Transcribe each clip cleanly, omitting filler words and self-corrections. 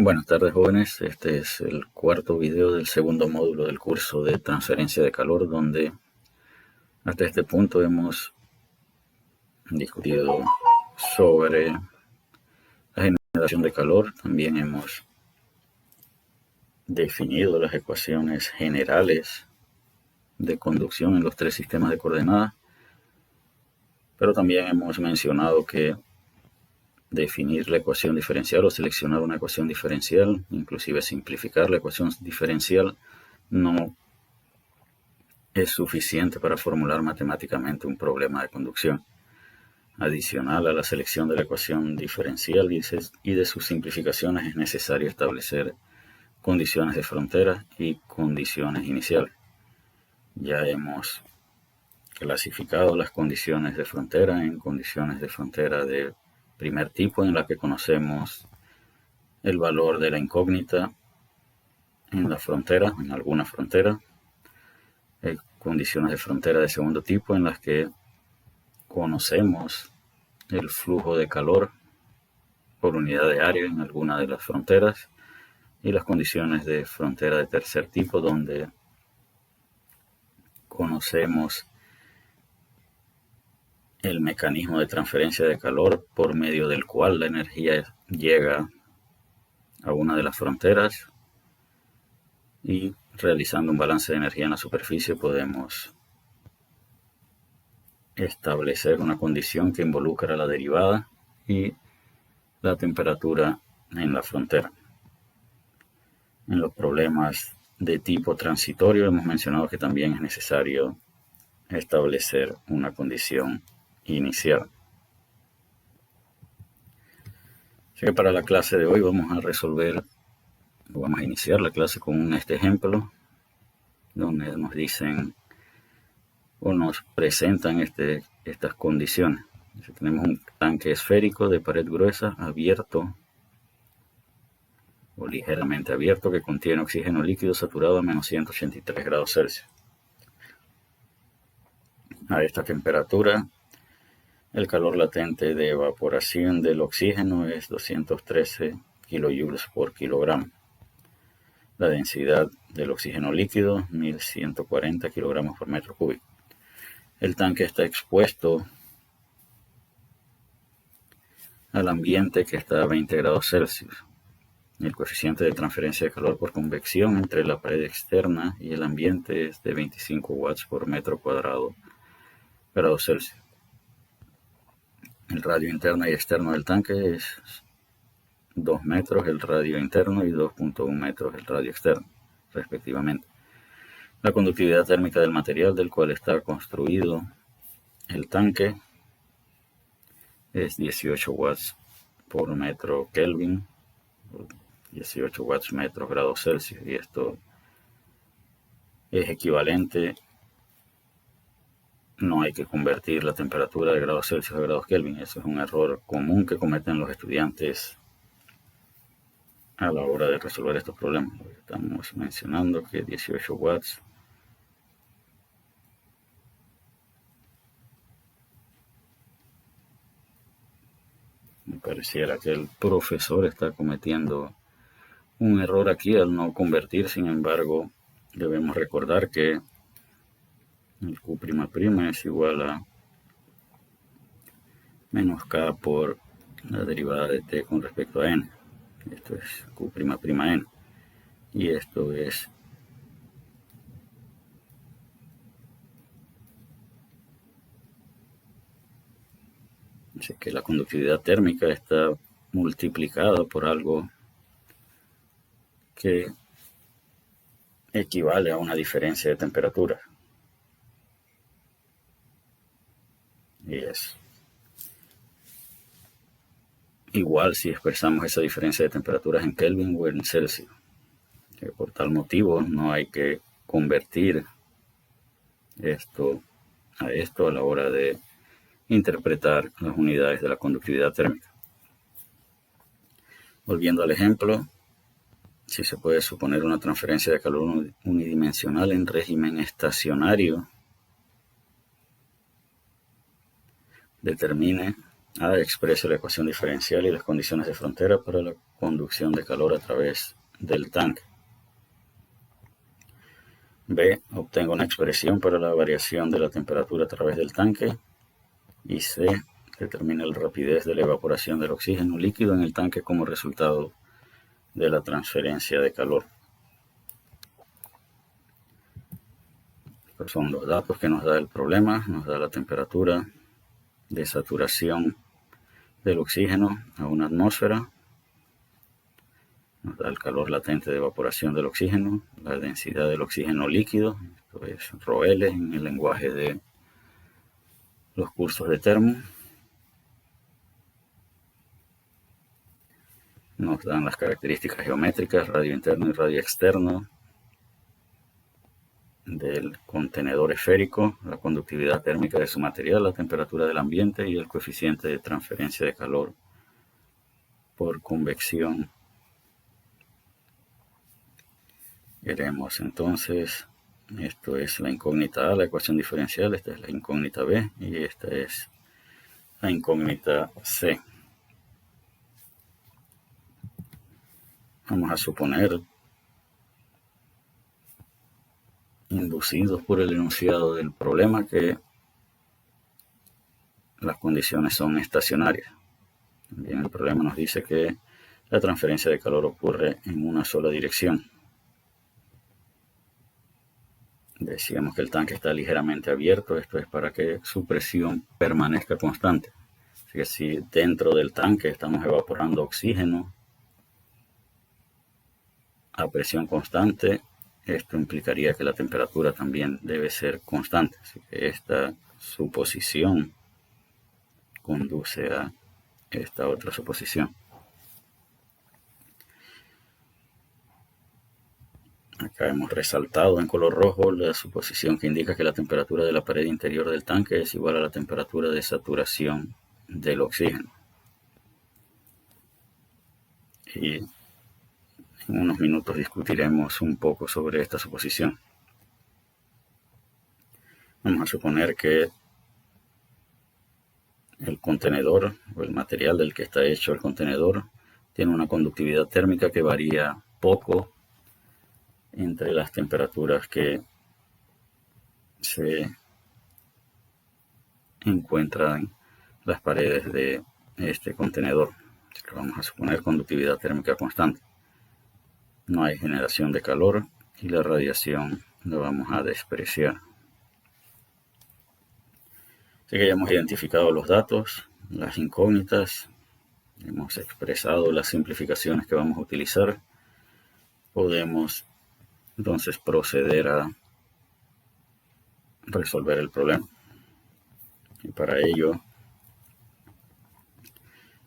Buenas tardes, jóvenes. Este es el cuarto video del segundo módulo del curso de transferencia de calor, donde hasta este punto hemos discutido sobre la generación de calor. También hemos definido las ecuaciones generales de conducción en los tres sistemas de coordenadas, pero también hemos mencionado que definir la ecuación diferencial o seleccionar una ecuación diferencial, inclusive simplificar la ecuación diferencial, no es suficiente para formular matemáticamente un problema de conducción. Adicional a la selección de la ecuación diferencial y de sus simplificaciones, es necesario establecer condiciones de frontera y condiciones iniciales. Ya hemos clasificado las condiciones de frontera en condiciones de frontera de primer tipo, en la que conocemos el valor de la incógnita en la frontera, en alguna frontera. Condiciones de frontera de segundo tipo, en las que conocemos el flujo de calor por unidad de área en alguna de las fronteras, y las condiciones de frontera de tercer tipo, donde conocemos el mecanismo de transferencia de calor por medio del cual la energía llega a una de las fronteras, y realizando un balance de energía en la superficie podemos establecer una condición que involucra la derivada y la temperatura en la frontera. En los problemas de tipo transitorio hemos mencionado que también es necesario establecer una condición inicial. Así que para la clase de hoy vamos a iniciar la clase con este ejemplo, donde nos dicen o nos presentan estas condiciones. Tenemos un tanque esférico de pared gruesa abierto o ligeramente abierto que contiene oxígeno líquido saturado a menos 183 grados Celsius. A esta temperatura, el calor latente de evaporación del oxígeno es 213 kilojoules por kilogramo. La densidad del oxígeno líquido, 1140 kilogramos por metro cúbico. El tanque está expuesto al ambiente, que está a 20 grados Celsius. El coeficiente de transferencia de calor por convección entre la pared externa y el ambiente es de 25 watts por metro cuadrado grados Celsius. El radio interno y externo del tanque es 2 metros el radio interno y 2.1 metros el radio externo, respectivamente. La conductividad térmica del material del cual está construido el tanque es 18 watts por metro Kelvin, 18 watts metros grados Celsius, y esto es equivalente. No hay que convertir la temperatura de grados Celsius a grados Kelvin. Eso es un error común que cometen los estudiantes a la hora de resolver estos problemas. Estamos mencionando que 18 watts me pareciera que el profesor está cometiendo un error aquí al no convertir. Sin embargo, debemos recordar que el Q'' es igual a menos K por la derivada de T con respecto a N. Esto es Q'' y esto es así que la conductividad térmica está multiplicada por algo que equivale a una diferencia de temperatura, y es igual si expresamos esa diferencia de temperaturas en Kelvin o en Celsius. Por tal motivo no hay que convertir esto a la hora de interpretar las unidades de la conductividad térmica. Volviendo al ejemplo, si se puede suponer una transferencia de calor unidimensional en régimen estacionario, determine A. Expresa la ecuación diferencial y las condiciones de frontera para la conducción de calor a través del tanque. B. Obtengo una expresión para la variación de la temperatura a través del tanque. Y C. Determina la rapidez de la evaporación del oxígeno líquido en el tanque como resultado de la transferencia de calor. Estos son los datos que nos da el problema. Nos da la temperatura de saturación del oxígeno a una atmósfera. Nos da el calor latente de evaporación del oxígeno, la densidad del oxígeno líquido, esto es ROL en el lenguaje de los cursos de termo. Nos dan las características geométricas, radio interno y radio externo del contenedor esférico, la conductividad térmica de su material, la temperatura del ambiente y el coeficiente de transferencia de calor por convección. Veremos entonces, esto es la incógnita A, la ecuación diferencial, esta es la incógnita B y esta es la incógnita C. Vamos a suponer, inducidos por el enunciado del problema, que las condiciones son estacionarias. Bien, el problema nos dice que la transferencia de calor ocurre en una sola dirección. Decíamos que el tanque está ligeramente abierto, esto es para que su presión permanezca constante. Así que si dentro del tanque estamos evaporando oxígeno a presión constante, esto implicaría que la temperatura también debe ser constante. Así que esta suposición conduce a esta otra suposición. Acá hemos resaltado en color rojo la suposición que indica que la temperatura de la pared interior del tanque es igual a la temperatura de saturación del oxígeno. Y en unos minutos discutiremos un poco sobre esta suposición. Vamos a suponer que el contenedor o el material del que está hecho el contenedor tiene una conductividad térmica que varía poco entre las temperaturas que se encuentran las paredes de este contenedor. Así que vamos a suponer conductividad térmica constante. No hay generación de calor y la radiación la vamos a despreciar. Así que ya hemos identificado los datos, las incógnitas, hemos expresado las simplificaciones que vamos a utilizar. Podemos entonces proceder a resolver el problema. Y para ello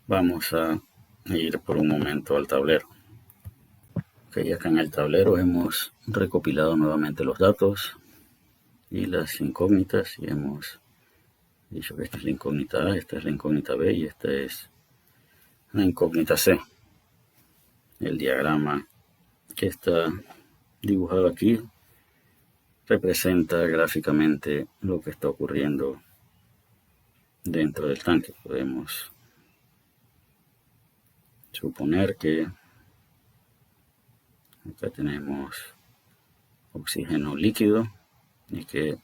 vamos a ir por un momento al tablero. Ok, acá en el tablero hemos recopilado nuevamente los datos y las incógnitas y hemos dicho que esta es la incógnita A, esta es la incógnita B y esta es la incógnita C. El diagrama que está dibujado aquí representa gráficamente lo que está ocurriendo dentro del tanque. Podemos suponer que acá tenemos oxígeno líquido y que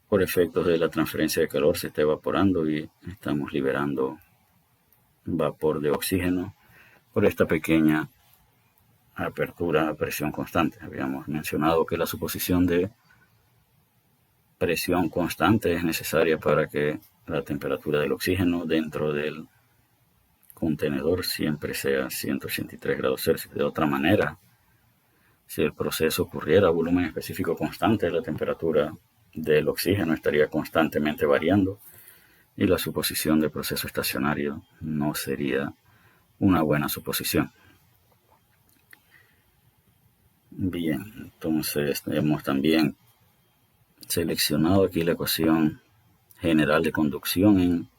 por efectos de la transferencia de calor se está evaporando y estamos liberando vapor de oxígeno por esta pequeña apertura a presión constante. Habíamos mencionado que la suposición de presión constante es necesaria para que la temperatura del oxígeno dentro del contenedor siempre sea 183 grados Celsius. De otra manera, si el proceso ocurriera a volumen específico constante, la temperatura del oxígeno estaría constantemente variando y la suposición de proceso estacionario no sería una buena suposición. Bien, entonces hemos también seleccionado aquí la ecuación general de conducción en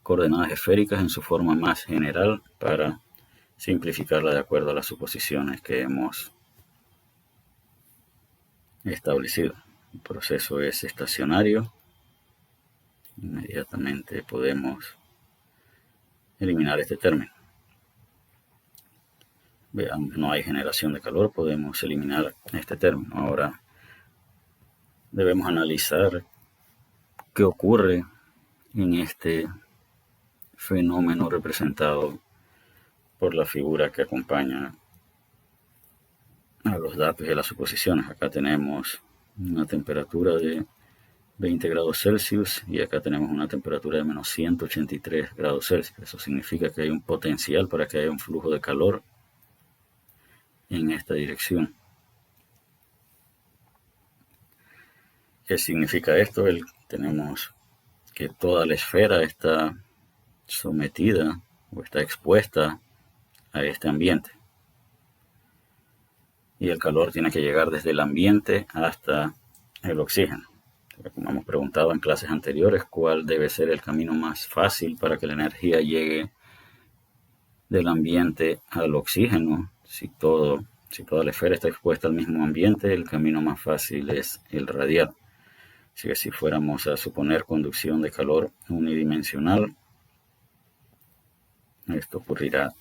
coordenadas esféricas en su forma más general para simplificarla de acuerdo a las suposiciones que hemos establecido. El proceso es estacionario. Inmediatamente podemos eliminar este término. Veamos, no hay generación de calor, podemos eliminar este término. Ahora debemos analizar qué ocurre en este fenómeno representado por la figura que acompaña a los datos y a las suposiciones. Acá tenemos una temperatura de 20 grados Celsius y acá tenemos una temperatura de menos 183 grados Celsius. Eso significa que hay un potencial para que haya un flujo de calor en esta dirección. ¿Qué significa esto? Tenemos que toda la esfera está sometida o está expuesta a este ambiente. Y el calor tiene que llegar desde el ambiente hasta el oxígeno. Como hemos preguntado en clases anteriores, ¿cuál debe ser el camino más fácil para que la energía llegue del ambiente al oxígeno? Si toda la esfera está expuesta al mismo ambiente, el camino más fácil es el radial. Así que si fuéramos a suponer conducción de calor unidimensional, esto ocurrirá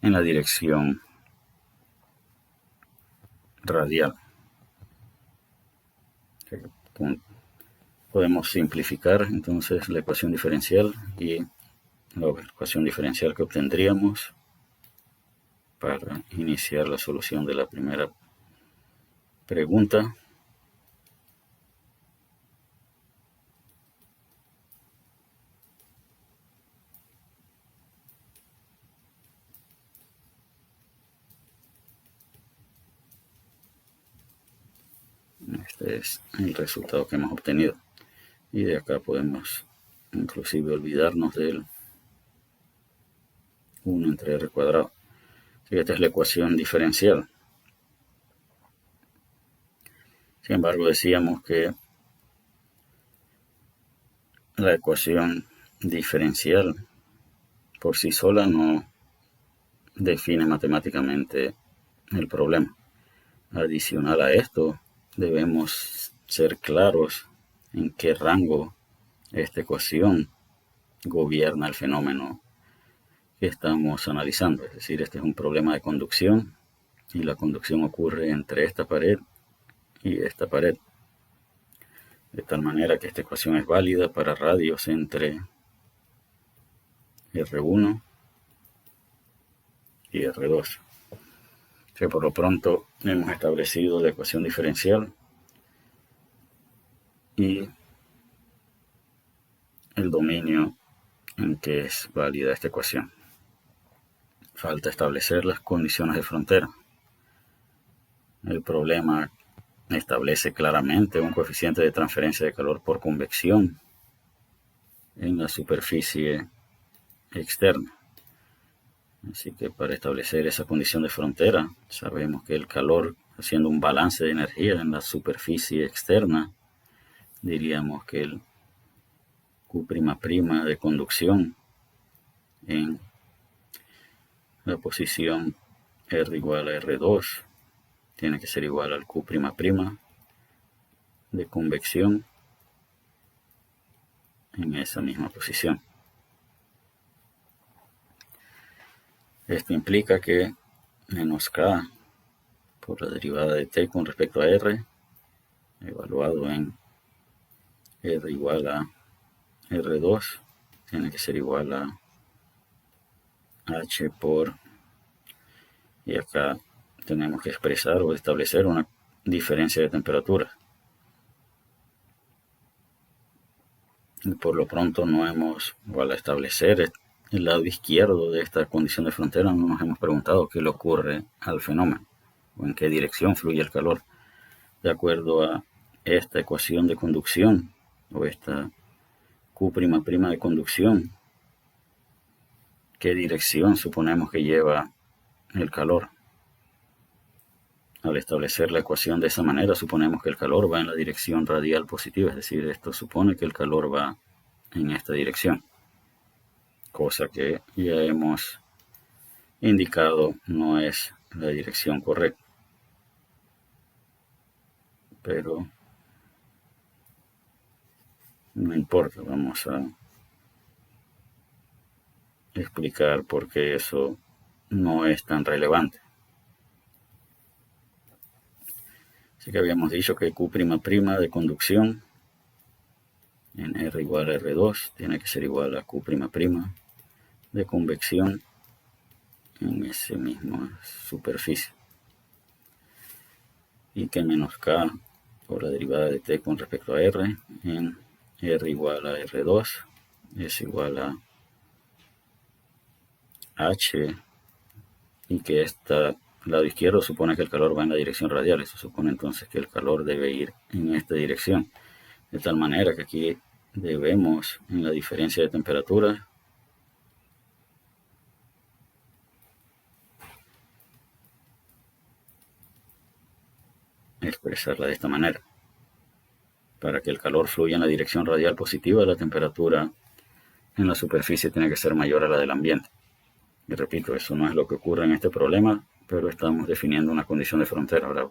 en la dirección radial. Podemos simplificar entonces la ecuación diferencial y la ecuación diferencial que obtendríamos para iniciar la solución de la primera pregunta. Este es el resultado que hemos obtenido. Y de acá podemos inclusive olvidarnos del 1 entre r cuadrado. Así que esta es la ecuación diferencial. Sin embargo, decíamos que la ecuación diferencial por sí sola no define matemáticamente el problema. Adicional a esto, debemos ser claros en qué rango esta ecuación gobierna el fenómeno que estamos analizando. Es decir, este es un problema de conducción y la conducción ocurre entre esta pared y esta pared. De tal manera que esta ecuación es válida para radios entre R1 y R2. Que por lo pronto hemos establecido la ecuación diferencial y el dominio en que es válida esta ecuación. Falta establecer las condiciones de frontera. El problema establece claramente un coeficiente de transferencia de calor por convección en la superficie externa. Así que para establecer esa condición de frontera, sabemos que el calor, haciendo un balance de energía en la superficie externa, diríamos que el Q'' de conducción en la posición R igual a R2 tiene que ser igual al Q'' de convección en esa misma posición. Esto implica que menos K por la derivada de T con respecto a R, evaluado en R igual a R2, tiene que ser igual a H por, y acá tenemos que expresar o establecer una diferencia de temperatura. Y por lo pronto no hemos, o al establecer el lado izquierdo de esta condición de frontera, no nos hemos preguntado qué le ocurre al fenómeno o en qué dirección fluye el calor. De acuerdo a esta ecuación de conducción o esta Q'' de conducción, ¿qué dirección suponemos que lleva el calor? Al establecer la ecuación de esa manera, suponemos que el calor va en la dirección radial positiva, es decir, esto supone que el calor va en esta dirección, cosa que ya hemos indicado no es la dirección correcta. Pero no importa, vamos a explicar por qué eso no es tan relevante. Así que habíamos dicho que Q'' de conducción en R igual a R2 tiene que ser igual a Q'' de convección en esa misma superficie. Y que menos K por la derivada de T con respecto a R en R igual a R2 es igual a H, y que esta lado izquierdo supone que el calor va en la dirección radial. Eso supone entonces que el calor debe ir en esta dirección. De tal manera que aquí debemos, en la diferencia de temperatura, expresarla de esta manera. Para que el calor fluya en la dirección radial positiva, la temperatura en la superficie tiene que ser mayor a la del ambiente. Y repito, eso no es lo que ocurre en este problema, pero estamos definiendo una condición de frontera. Ahora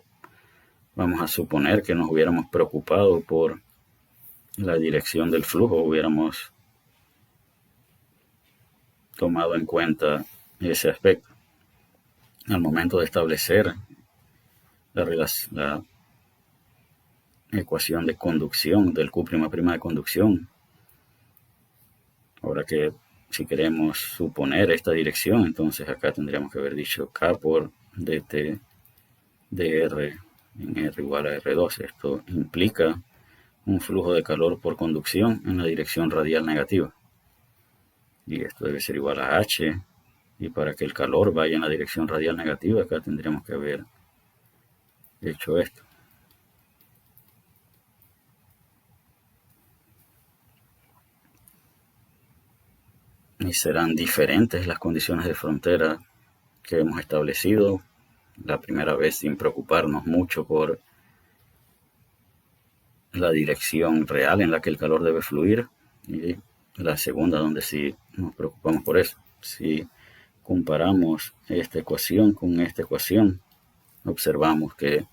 vamos a suponer que nos hubiéramos preocupado por la dirección del flujo, hubiéramos tomado en cuenta ese aspecto. Al momento de establecer la ecuación de conducción del Q'' de conducción, ahora que si queremos suponer esta dirección, entonces acá tendríamos que haber dicho K por dt de R en R igual a R2. Esto implica un flujo de calor por conducción en la dirección radial negativa. Y esto debe ser igual a H. Y para que el calor vaya en la dirección radial negativa, acá tendríamos que haber hecho esto. Y serán diferentes las condiciones de frontera que hemos establecido la primera vez sin preocuparnos mucho por la dirección real en la que el calor debe fluir, y la segunda donde sí nos preocupamos por eso. Si comparamos esta ecuación con esta ecuación, observamos que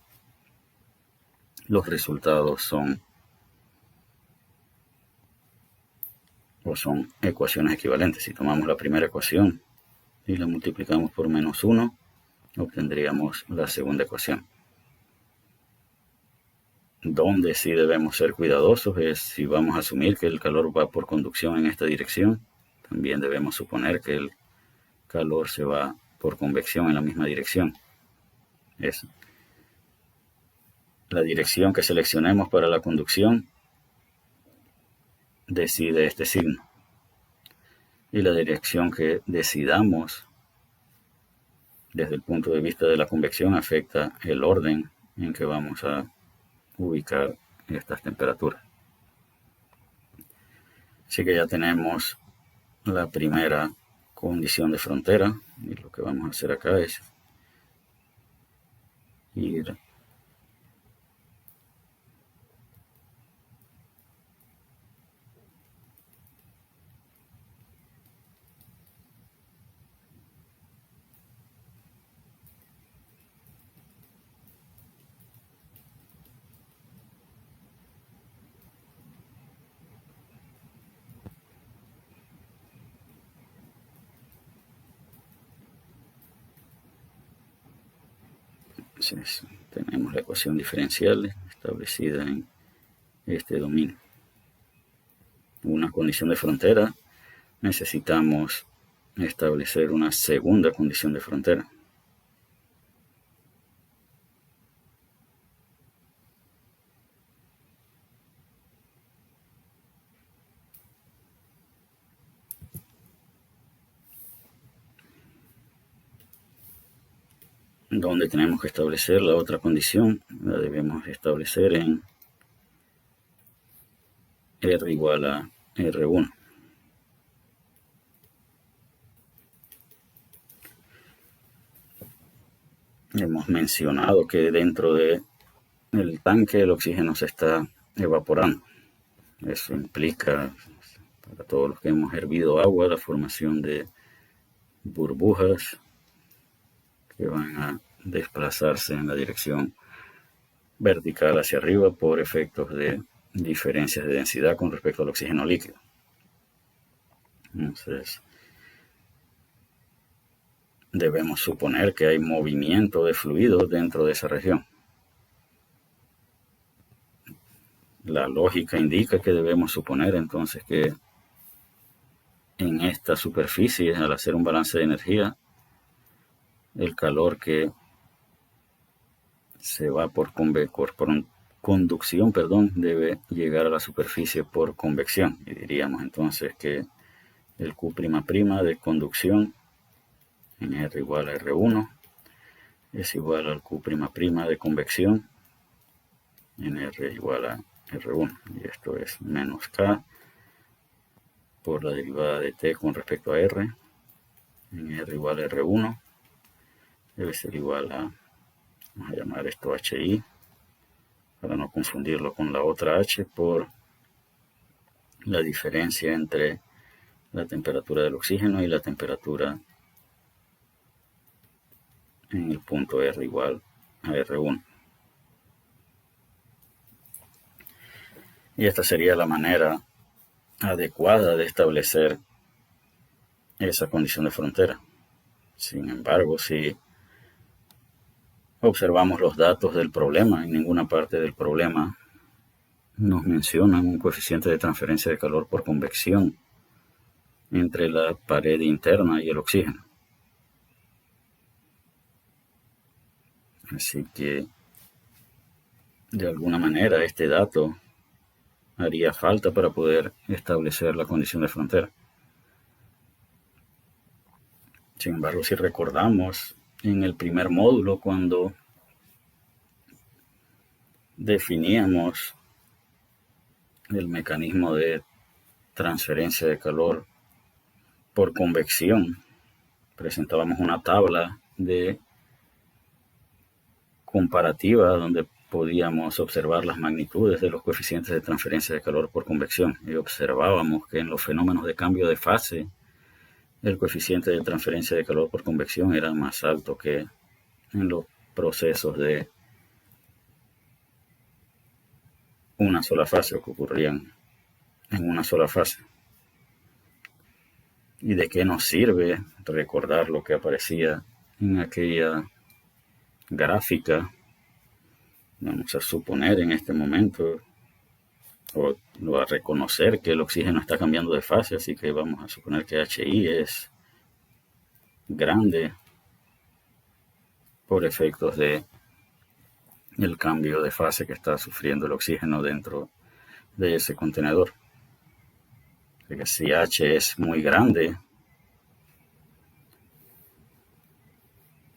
los resultados son ecuaciones equivalentes. Si tomamos la primera ecuación y la multiplicamos por -1, obtendríamos la segunda ecuación. Donde sí debemos ser cuidadosos es si vamos a asumir que el calor va por conducción en esta dirección, también debemos suponer que el calor se va por convección en la misma dirección. Es la dirección que seleccionemos para la conducción decide este signo, y la dirección que decidamos desde el punto de vista de la convección afecta el orden en que vamos a ubicar estas temperaturas. Así que ya tenemos la primera condición de frontera, y lo que vamos a hacer acá es ir entonces, tenemos la ecuación diferencial establecida en este dominio. Una condición de frontera, necesitamos establecer una segunda condición de frontera. Donde tenemos que establecer la otra condición, la debemos establecer en R igual a R1. Hemos mencionado que dentro del tanque el oxígeno se está evaporando. Eso implica, para todos los que hemos hervido agua, la formación de burbujas que van a desplazarse en la dirección vertical hacia arriba por efectos de diferencias de densidad con respecto al oxígeno líquido. Entonces, debemos suponer que hay movimiento de fluidos dentro de esa región. La lógica indica que debemos suponer entonces que en esta superficie, al hacer un balance de energía, el calor que se va por conducción, debe llegar a la superficie por convección. Y diríamos entonces que el Q' de conducción en R igual a R1 es igual al Q' de convección en R igual a R1. Y esto es menos K por la derivada de T con respecto a R en R igual a R1 debe ser igual a, vamos a llamar esto HI para no confundirlo con la otra H, por la diferencia entre la temperatura del oxígeno y la temperatura en el punto R igual a R1. Y esta sería la manera adecuada de establecer esa condición de frontera. Sin embargo, si observamos los datos del problema, en ninguna parte del problema nos mencionan un coeficiente de transferencia de calor por convección entre la pared interna y el oxígeno. Así que, de alguna manera, este dato haría falta para poder establecer la condición de frontera. Sin embargo, si recordamos en el primer módulo, cuando definíamos el mecanismo de transferencia de calor por convección, presentábamos una tabla de comparativa donde podíamos observar las magnitudes de los coeficientes de transferencia de calor por convección y observábamos que en los fenómenos de cambio de fase el coeficiente de transferencia de calor por convección era más alto que en los procesos de una sola fase o que ocurrían en una sola fase. ¿Y de qué nos sirve recordar lo que aparecía en aquella gráfica? Vamos a suponer en este momento o a reconocer que el oxígeno está cambiando de fase, así que vamos a suponer que HI es grande por efectos de el cambio de fase que está sufriendo el oxígeno dentro de ese contenedor. Así que si H es muy grande,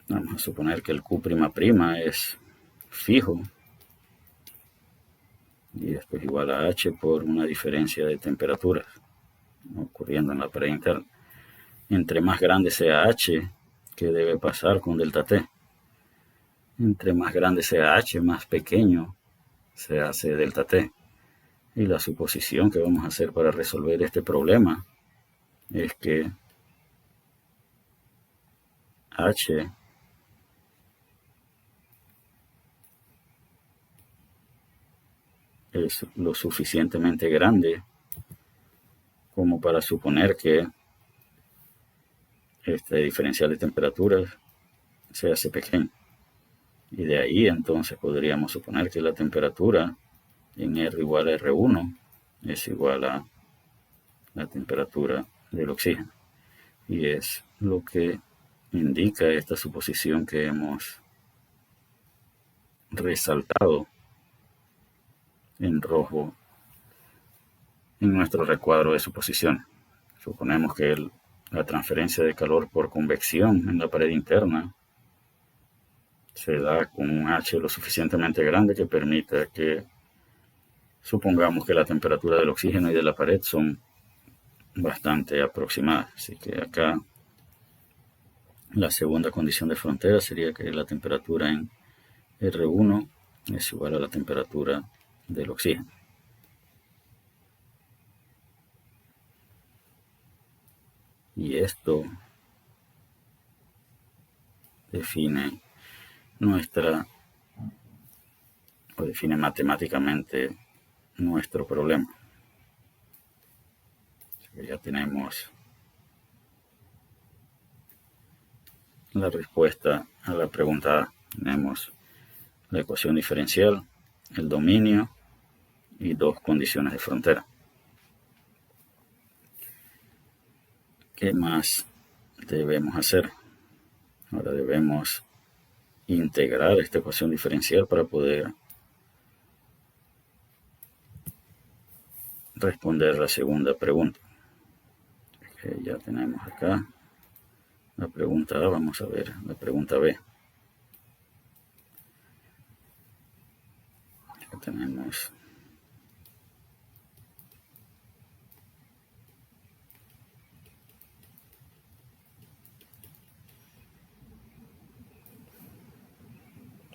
vamos a suponer que el Q' es fijo y esto es igual a H por una diferencia de temperaturas ocurriendo en la pared interna. Entre más grande sea H, ¿qué debe pasar con delta T? Entre más grande sea H, más pequeño se hace delta T. Y la suposición que vamos a hacer para resolver este problema es que H es lo suficientemente grande como para suponer que este diferencial de temperaturas se hace pequeño. Y de ahí entonces podríamos suponer que la temperatura en R igual a R1 es igual a la temperatura del oxígeno. Y es lo que indica esta suposición que hemos resaltado en rojo en nuestro recuadro de suposiciones. Suponemos que la transferencia de calor por convección en la pared interna se da con un H lo suficientemente grande que permita que supongamos que la temperatura del oxígeno y de la pared son bastante aproximadas. Así que acá la segunda condición de frontera sería que la temperatura en R1 es igual a la temperatura del oxígeno. Y esto define define matemáticamente nuestro problema. Así que ya tenemos la respuesta a la pregunta A. Tenemos la ecuación diferencial, el dominio y dos condiciones de frontera. ¿Qué más debemos hacer? Ahora debemos integrar esta ecuación diferencial para poder responder la segunda pregunta. Que ya tenemos acá la pregunta A, vamos a ver la pregunta B. Acá tenemos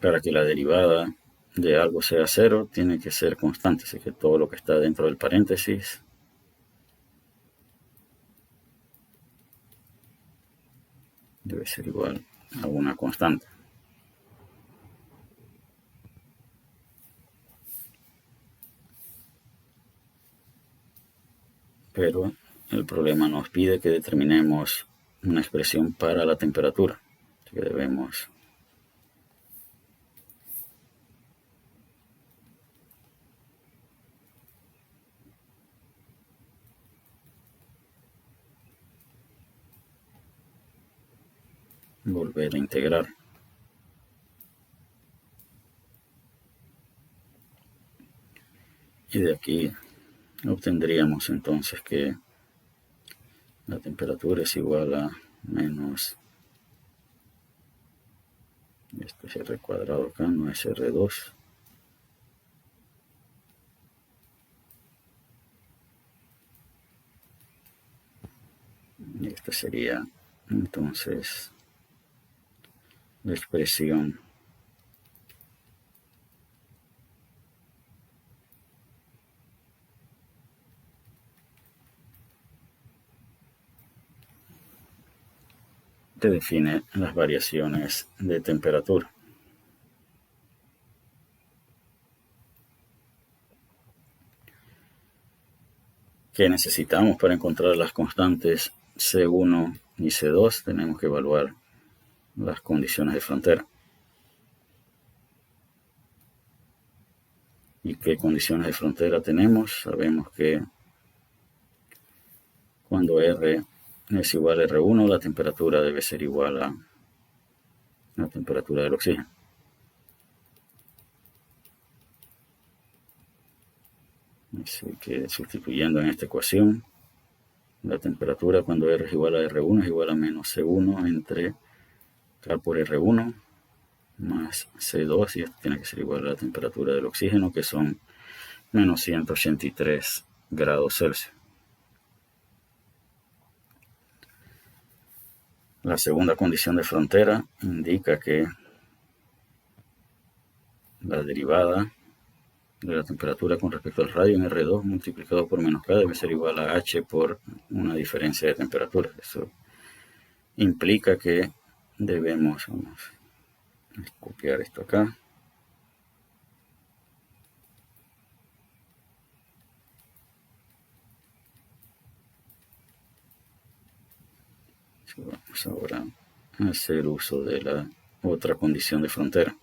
para que la derivada de algo sea cero, tiene que ser constante, así que todo lo que está dentro del paréntesis debe ser igual a una constante. Pero el problema nos pide que determinemos una expresión para la temperatura, así que debemos volver a integrar. Y de aquí obtendríamos entonces que la temperatura es igual a menos, este es R cuadrado acá, no es R2, y esta sería entonces la expresión que define las variaciones de temperatura. ¿Qué necesitamos para encontrar las constantes C1 y C2? Tenemos que evaluar las condiciones de frontera. ¿Y qué condiciones de frontera tenemos? Sabemos que cuando R es igual a R1, la temperatura debe ser igual a la temperatura del oxígeno. Así que sustituyendo en esta ecuación, la temperatura cuando R es igual a R1 es igual a menos C1 entre K por R1 más C2, y esto tiene que ser igual a la temperatura del oxígeno, que son menos 183 grados Celsius. La segunda condición de frontera indica que la derivada de la temperatura con respecto al radio en R2 multiplicado por menos K debe ser igual a H por una diferencia de temperatura. Eso implica que debemos, vamos a copiar esto acá, vamos ahora a hacer uso de la otra condición de frontera.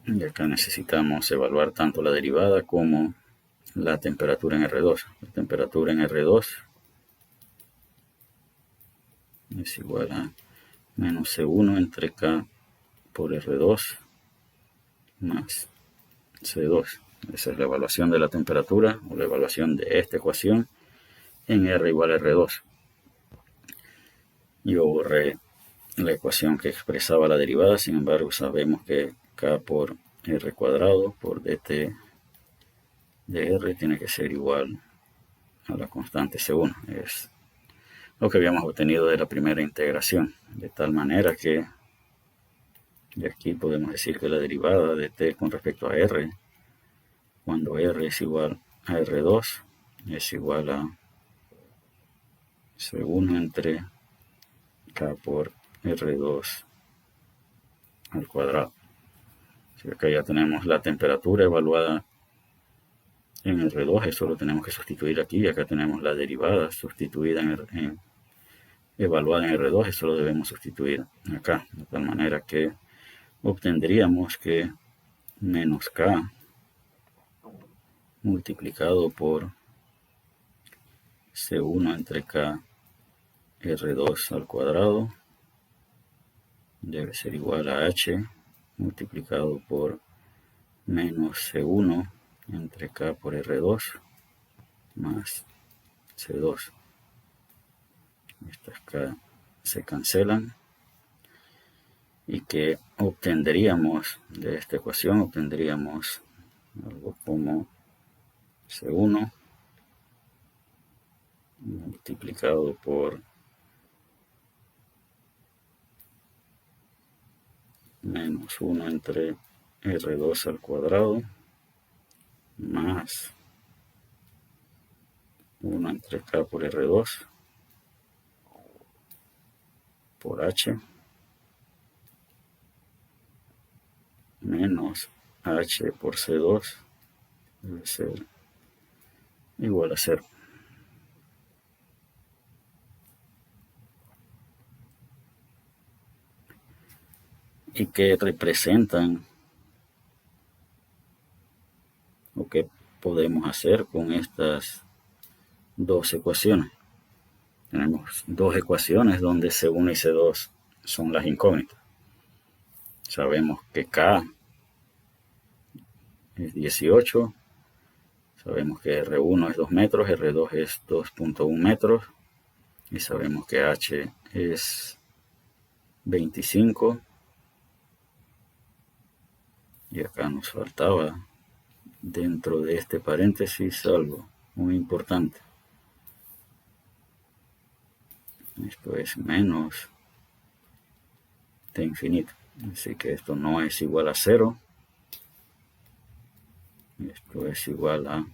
Y acá necesitamos evaluar tanto la derivada como la temperatura en R2. La temperatura en R2 es igual a menos C1 entre K por R2 más C2. Esa es la evaluación de la temperatura o la evaluación de esta ecuación en R igual a R2. Yo borré la ecuación que expresaba la derivada, sin embargo sabemos que K por R cuadrado por dt de R tiene que ser igual a la constante C1. Es lo que habíamos obtenido de la primera integración, de tal manera que de aquí podemos decir que la derivada de t con respecto a R, cuando R es igual a R2, es igual a C1 entre K por R2 al cuadrado. Así que acá ya tenemos la temperatura evaluada en R2, eso lo tenemos que sustituir aquí. Acá tenemos la derivada sustituida evaluada en R2, eso lo debemos sustituir acá, de tal manera que obtendríamos que menos K multiplicado por C1 entre K R2 al cuadrado debe ser igual a H multiplicado por menos C1 entre K por R2 más C2. Estas K se cancelan y que obtendríamos de esta ecuación, obtendríamos algo como C1 multiplicado por menos 1 entre R2 al cuadrado más 1 entre K por R2 por H menos H por C2 debe ser igual a 0. ¿Y qué representan o qué podemos hacer con estas dos ecuaciones? Tenemos dos ecuaciones donde C1 y C2 son las incógnitas. Sabemos que K es 18, sabemos que R1 es 2 metros, R2 es 2.1 metros y sabemos que H es 25 y acá nos faltaba dentro de este paréntesis algo muy importante. Esto es menos T infinito, así que esto no es igual a 0. Esto es igual a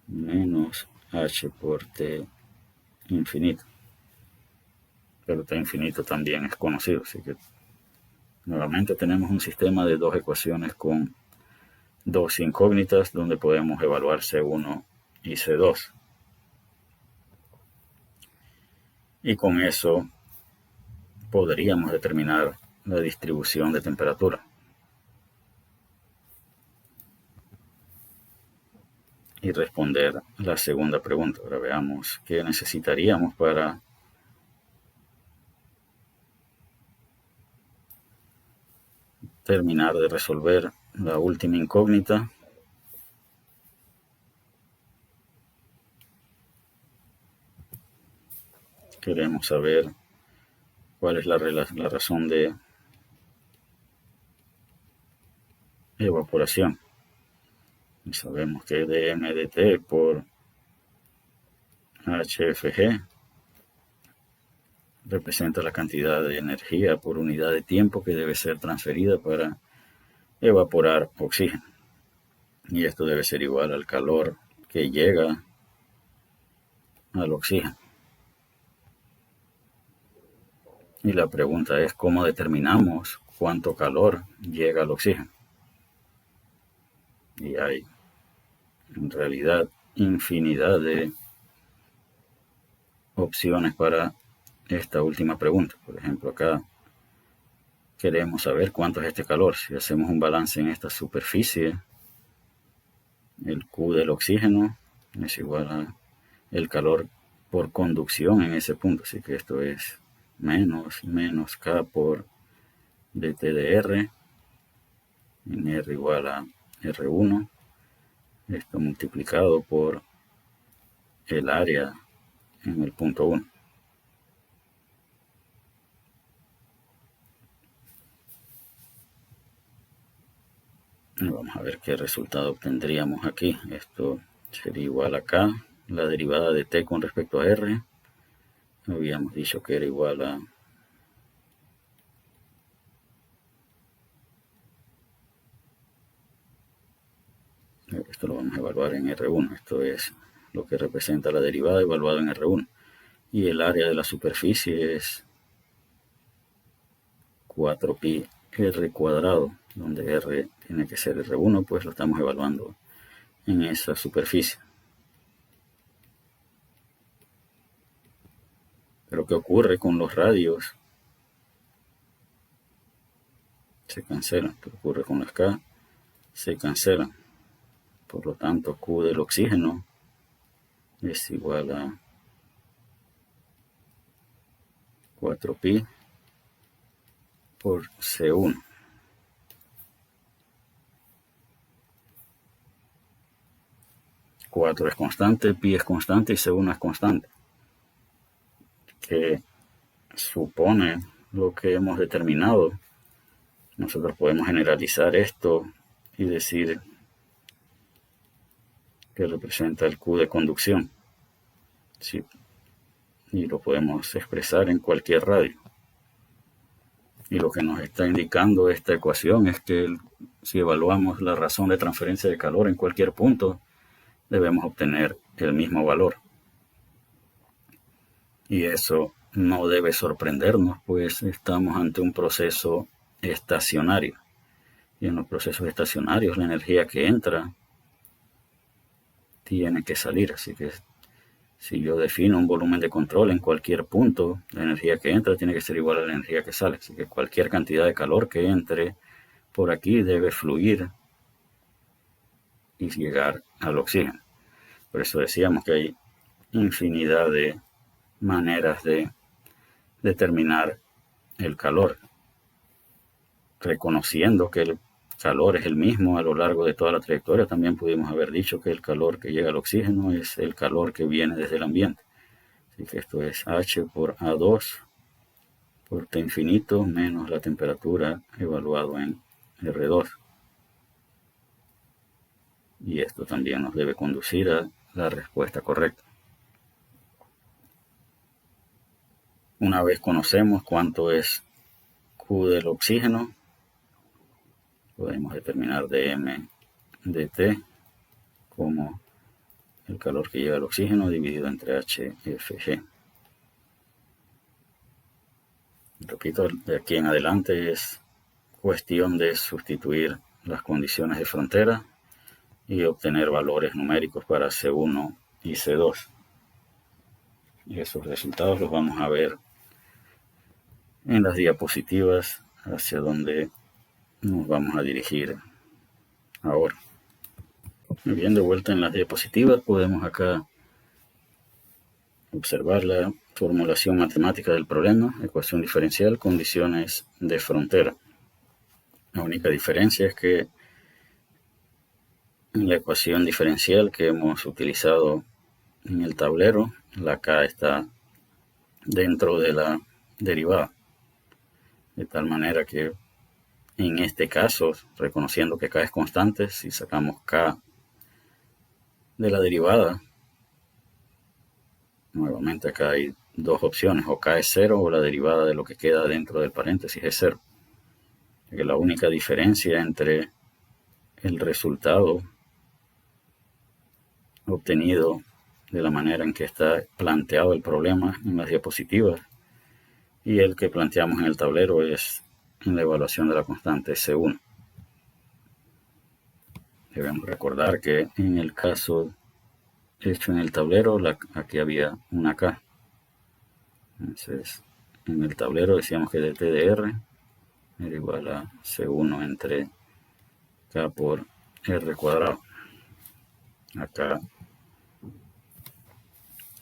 menos H por T infinito. Pero T infinito también es conocido, así que nuevamente tenemos un sistema de dos ecuaciones con dos incógnitas donde podemos evaluar C1 y C2. Y con eso podríamos determinar la distribución de temperatura. Y responder la segunda pregunta. Ahora veamos qué necesitaríamos para terminar de resolver la última incógnita. Queremos saber cuál es la razón de evaporación. Y sabemos que dm de T por HFG representa la cantidad de energía por unidad de tiempo que debe ser transferida para evaporar oxígeno. Y esto debe ser igual al calor que llega al oxígeno. Y la pregunta es cómo determinamos cuánto calor llega al oxígeno. Y hay en realidad infinidad de opciones para esta última pregunta. Por ejemplo, acá queremos saber cuánto es este calor. Si hacemos un balance en esta superficie, el Q del oxígeno es igual a el calor por conducción en ese punto. Así que esto es menos K por dt de R, en R igual a R1. Esto multiplicado por el área en el punto 1. Y vamos a ver qué resultado obtendríamos aquí. Esto sería igual a K, la derivada de T con respecto a R. Habíamos dicho que era igual a Esto lo vamos a evaluar en R1. Esto es lo que representa la derivada evaluada en R1. Y el área de la superficie es 4pi r cuadrado, donde r tiene que ser R1, pues lo estamos evaluando en esa superficie. Pero ¿qué ocurre con los radios? Se cancelan. ¿Qué ocurre con las K? Se cancelan. Por lo tanto, Q del oxígeno es igual a 4pi por C1. Cuatro es constante, pi es constante y C1 es constante, que supone lo que hemos determinado. Nosotros podemos generalizar esto y decir que representa el Q de conducción. Sí, y lo podemos expresar en cualquier radio. Y lo que nos está indicando esta ecuación es que si evaluamos la razón de transferencia de calor en cualquier punto, debemos obtener el mismo valor. Y eso no debe sorprendernos, pues estamos ante un proceso estacionario. Y en los procesos estacionarios la energía que entra tiene que salir. Así que si yo defino un volumen de control en cualquier punto, la energía que entra tiene que ser igual a la energía que sale. Así que cualquier cantidad de calor que entre por aquí debe fluir y llegar al oxígeno. Por eso decíamos que hay infinidad de maneras de determinar el calor, reconociendo que el calor es el mismo a lo largo de toda la trayectoria. También pudimos haber dicho que el calor que llega al oxígeno es el calor que viene desde el ambiente. Así que esto es H por A2 por T infinito menos la temperatura evaluado en R2. Y esto también nos debe conducir a la respuesta correcta. Una vez conocemos cuánto es Q del oxígeno, podemos determinar dm dt como el calor que llega al oxígeno dividido entre HFG. Repito, de aquí en adelante es cuestión de sustituir las condiciones de frontera y obtener valores numéricos para C1 y C2. Y esos resultados los vamos a ver en las diapositivas hacia donde nos vamos a dirigir ahora. Muy bien, de vuelta en las diapositivas podemos acá observar la formulación matemática del problema, ecuación diferencial, condiciones de frontera. La única diferencia es que en la ecuación diferencial que hemos utilizado en el tablero, la K está dentro de la derivada. De tal manera que en este caso, reconociendo que K es constante, si sacamos K de la derivada, nuevamente acá hay dos opciones, o K es 0 o la derivada de lo que queda dentro del paréntesis es 0. Que la única diferencia entre el resultado obtenido de la manera en que está planteado el problema en las diapositivas y el que planteamos en el tablero es en la evaluación de la constante C1. Debemos recordar que en el caso hecho en el tablero, aquí había una K. Entonces, en el tablero decíamos que dt de R era igual a C1 entre K por R cuadrado. Acá.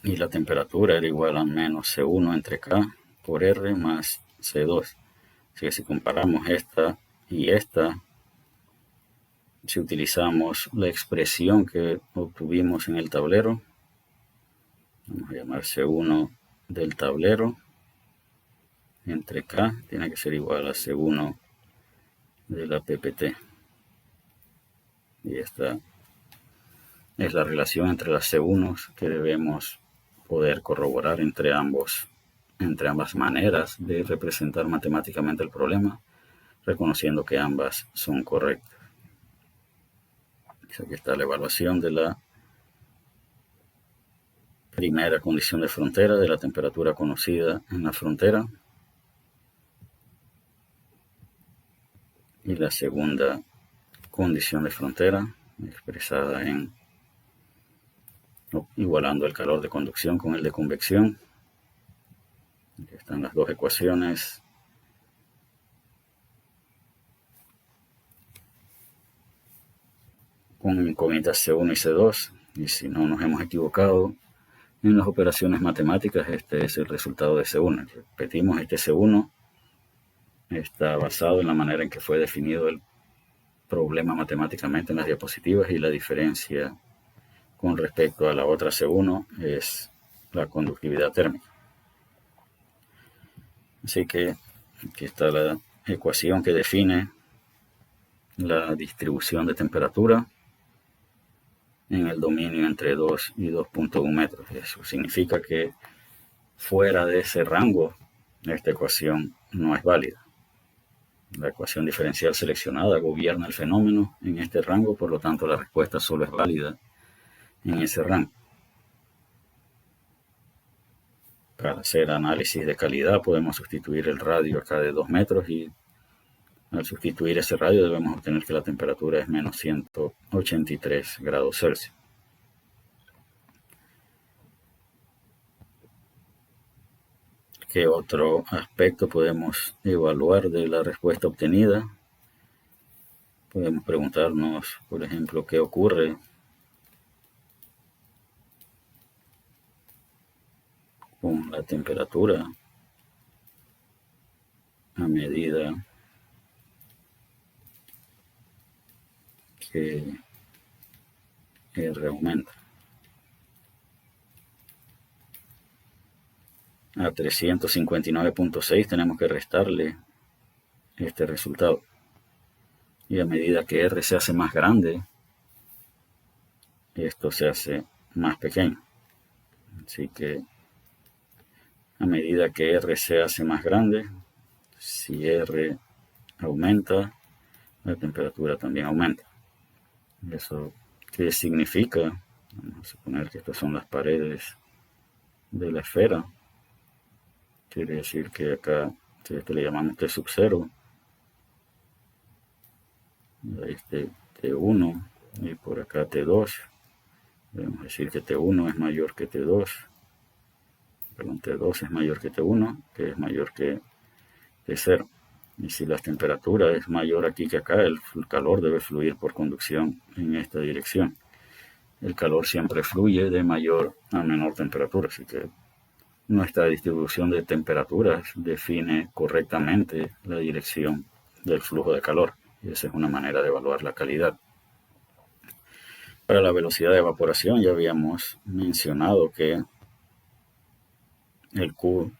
Y la temperatura era igual a menos C1 entre K por R más C2. Así que si comparamos esta y esta, si utilizamos la expresión que obtuvimos en el tablero, vamos a llamar C1 del tablero, entre K tiene que ser igual a C1 de la PPT. Y esta es la relación entre las C1 que debemos poder corroborar entre ambas maneras de representar matemáticamente el problema, reconociendo que ambas son correctas. Aquí está la evaluación de la primera condición de frontera, de la temperatura conocida en la frontera. Y la segunda condición de frontera, expresada en igualando el calor de conducción con el de convección. Aquí están las dos ecuaciones. Con incógnitas C1 y C2. Y si no nos hemos equivocado en las operaciones matemáticas, este es el resultado de C1. Repetimos, este C1 está basado en la manera en que fue definido el problema matemáticamente en las diapositivas, y la diferencia con respecto a la otra C1 es la conductividad térmica. Así que aquí está la ecuación que define la distribución de temperatura en el dominio entre 2 y 2.1 metros. Eso significa que fuera de ese rango, esta ecuación no es válida. La ecuación diferencial seleccionada gobierna el fenómeno en este rango, por lo tanto la respuesta solo es válida en ese rango. Para hacer análisis de calidad podemos sustituir el radio acá de 2 metros, y al sustituir ese radio debemos obtener que la temperatura es menos 183 grados Celsius. ¿Qué otro aspecto podemos evaluar de la respuesta obtenida? Podemos preguntarnos, por ejemplo, qué ocurre con la temperatura a medida que R aumenta. A 359.6 tenemos que restarle este resultado. Y a medida que R se hace más grande, esto se hace más pequeño. Así que a medida que R se hace más grande, si R aumenta, la temperatura también aumenta. ¿Eso qué significa? Vamos a suponer que estas son las paredes de la esfera. Quiere decir que acá, esto le llamamos T sub 0, este T1, y por acá T2. Debemos decir que T1 es mayor que T2, perdón, T2 es mayor que T1, que es mayor que T0. Y si la temperatura es mayor aquí que acá, el calor debe fluir por conducción en esta dirección. El calor siempre fluye de mayor a menor temperatura, así que nuestra distribución de temperaturas define correctamente la dirección del flujo de calor. Y esa es una manera de evaluar la calidad. Para la velocidad de evaporación ya habíamos mencionado que el Q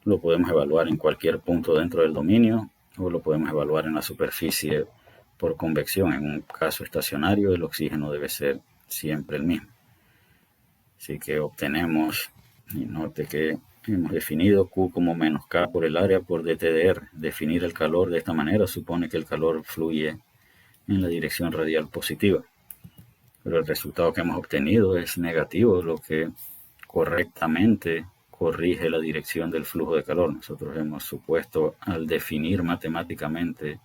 lo podemos evaluar en cualquier punto dentro del dominio, o lo podemos evaluar en la superficie por convección. En un caso estacionario, el oxígeno debe ser siempre el mismo. Así que obtenemos, y note que hemos definido Q como menos K por el área por dt de R. Definir el calor de esta manera supone que el calor fluye en la dirección radial positiva. Pero el resultado que hemos obtenido es negativo, lo que correctamente corrige la dirección del flujo de calor. Nosotros hemos supuesto, al definir matemáticamente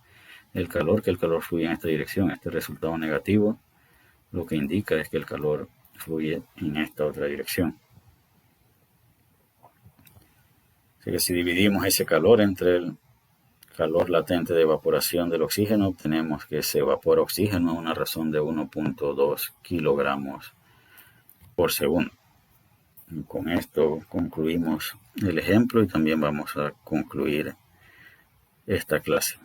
el calor, que el calor fluye en esta dirección. Este resultado negativo lo que indica es que el calor fluye en esta otra dirección. Así que si dividimos ese calor entre el calor latente de evaporación del oxígeno, obtenemos que se evapora oxígeno a una razón de 1.2 kilogramos por segundo. Y con esto concluimos el ejemplo y también vamos a concluir esta clase.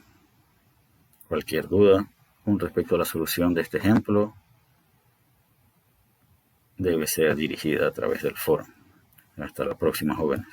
Cualquier duda con respecto a la solución de este ejemplo debe ser dirigida a través del foro. Hasta la próxima, jóvenes.